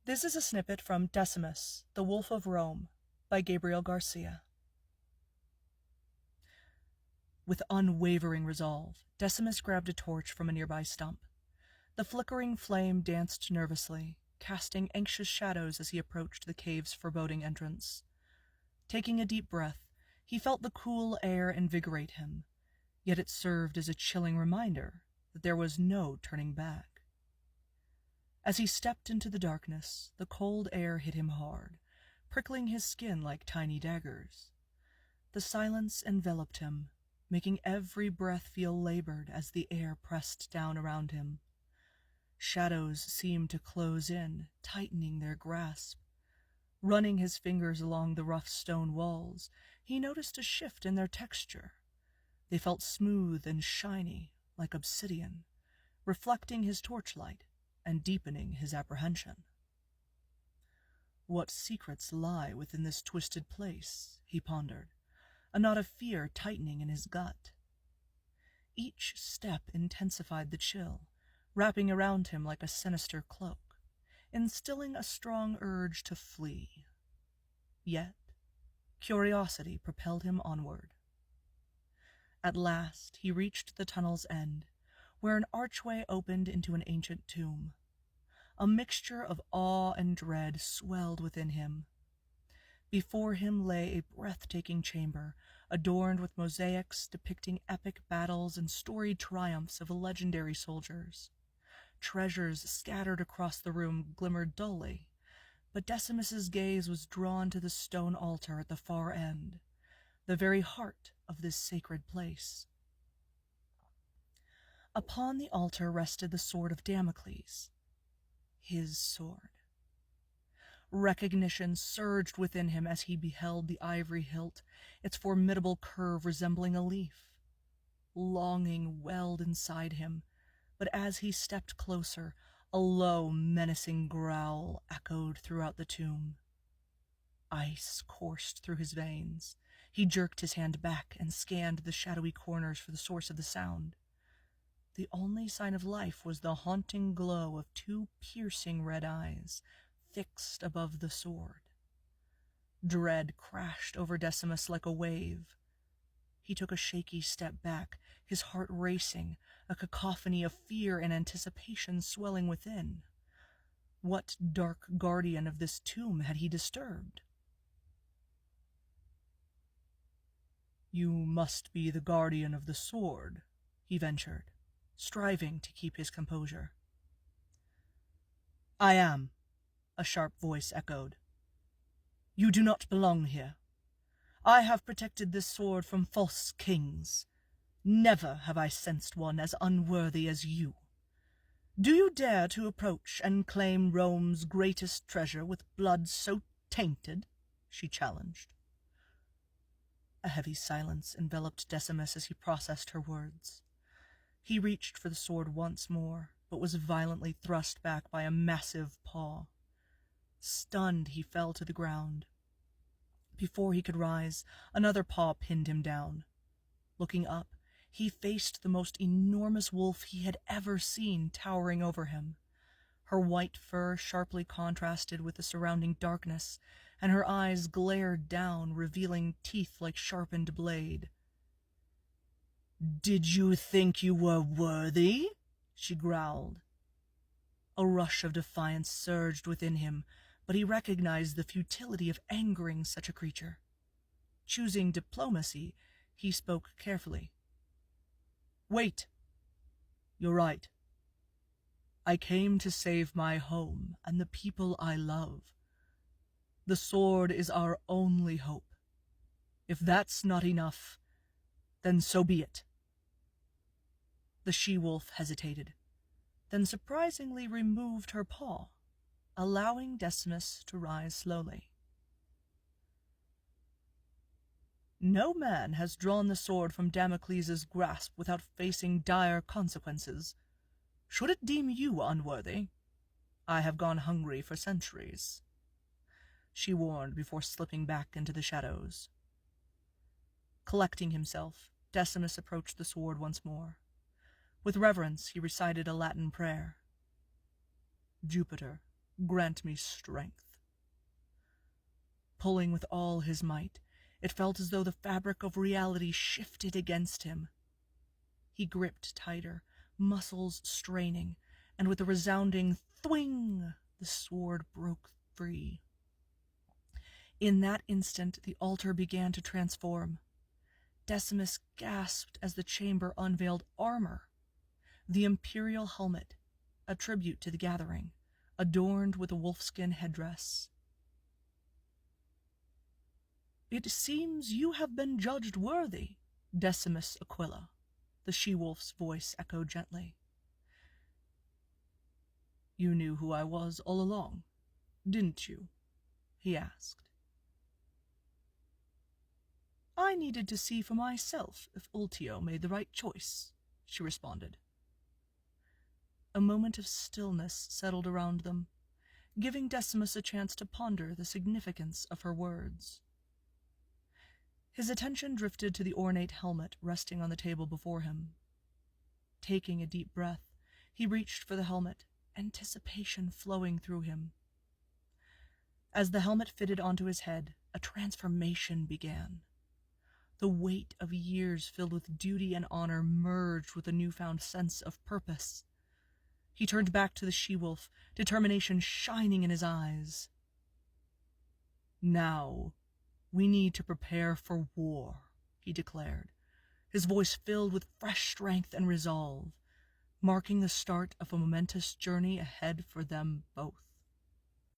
This is a snippet from Decimus, the Wolf of Rome, by Gabriel Garcia. With unwavering resolve, Decimus grabbed a torch from a nearby stump. The flickering flame danced nervously, casting anxious shadows as he approached the cave's foreboding entrance. Taking a deep breath, he felt the cool air invigorate him, yet it served as a chilling reminder that there was no turning back. As he stepped into the darkness, the cold air hit him hard, prickling his skin like tiny daggers. The silence enveloped him, making every breath feel labored as the air pressed down around him. Shadows seemed to close in, tightening their grasp. Running his fingers along the rough stone walls, he noticed a shift in their texture. They felt smooth and shiny, like obsidian, reflecting his torchlight and deepening his apprehension. What secrets lie within this twisted place, he pondered, a knot of fear tightening in his gut. Each step intensified the chill, wrapping around him like a sinister cloak, instilling a strong urge to flee. Yet, curiosity propelled him onward. At last, he reached the tunnel's end, where an archway opened into an ancient tomb. A mixture of awe and dread swelled within him. Before him lay a breathtaking chamber, adorned with mosaics depicting epic battles and storied triumphs of legendary soldiers. Treasures scattered across the room glimmered dully, but Decimus's gaze was drawn to the stone altar at the far end, the very heart of this sacred place. Upon the altar rested the sword of Damocles, his sword. Recognition surged within him as he beheld the ivory hilt, its formidable curve resembling a leaf. Longing welled inside him, but as he stepped closer, a low, menacing growl echoed throughout the tomb. Ice coursed through his veins. He jerked his hand back and scanned the shadowy corners for the source of the sound. The only sign of life was the haunting glow of two piercing red eyes, fixed above the sword. Dread crashed over Decimus like a wave. He took a shaky step back, his heart racing, a cacophony of fear and anticipation swelling within. What dark guardian of this tomb had he disturbed? "You must be the guardian of the sword," he ventured, striving to keep his composure. "I am," a sharp voice echoed. "You do not belong here. I have protected this sword from false kings. Never have I sensed one as unworthy as you. Do you dare to approach and claim Rome's greatest treasure with blood so tainted?" she challenged. A heavy silence enveloped Decimus as he processed her words. He reached for the sword once more, but was violently thrust back by a massive paw. Stunned, he fell to the ground. Before he could rise, another paw pinned him down. Looking up, he faced the most enormous wolf he had ever seen towering over him. Her white fur sharply contrasted with the surrounding darkness, and her eyes glared down, revealing teeth like sharpened blade. "Did you think you were worthy?" she growled. A rush of defiance surged within him, but he recognized the futility of angering such a creature. Choosing diplomacy, he spoke carefully. "Wait. You're right. I came to save my home and the people I love. The sword is our only hope. If that's not enough, then so be it." The she-wolf hesitated, then surprisingly removed her paw, allowing Decimus to rise slowly. "No man has drawn the sword from Damocles' grasp without facing dire consequences. Should it deem you unworthy, I have gone hungry for centuries," she warned before slipping back into the shadows. Collecting himself, Decimus approached the sword once more. With reverence, he recited a Latin prayer. "Jupiter, grant me strength." Pulling with all his might, it felt as though the fabric of reality shifted against him. He gripped tighter, muscles straining, and with a resounding thwing, the sword broke free. In that instant, the altar began to transform. Decimus gasped as the chamber unveiled armor. The imperial helmet, a tribute to the gathering, adorned with a wolfskin headdress. "It seems you have been judged worthy, Decimus Aquilla," the she-wolf's voice echoed gently. "You knew who I was all along, didn't you?" he asked. "I needed to see for myself if Ultio made the right choice," she responded. A moment of stillness settled around them, giving Decimus a chance to ponder the significance of her words. His attention drifted to the ornate helmet resting on the table before him. Taking a deep breath, he reached for the helmet, anticipation flowing through him. As the helmet fitted onto his head, a transformation began. The weight of years filled with duty and honor merged with a newfound sense of purpose. He turned back to the she-wolf, determination shining in his eyes. "Now, we need to prepare for war," he declared, his voice filled with fresh strength and resolve, marking the start of a momentous journey ahead for them both.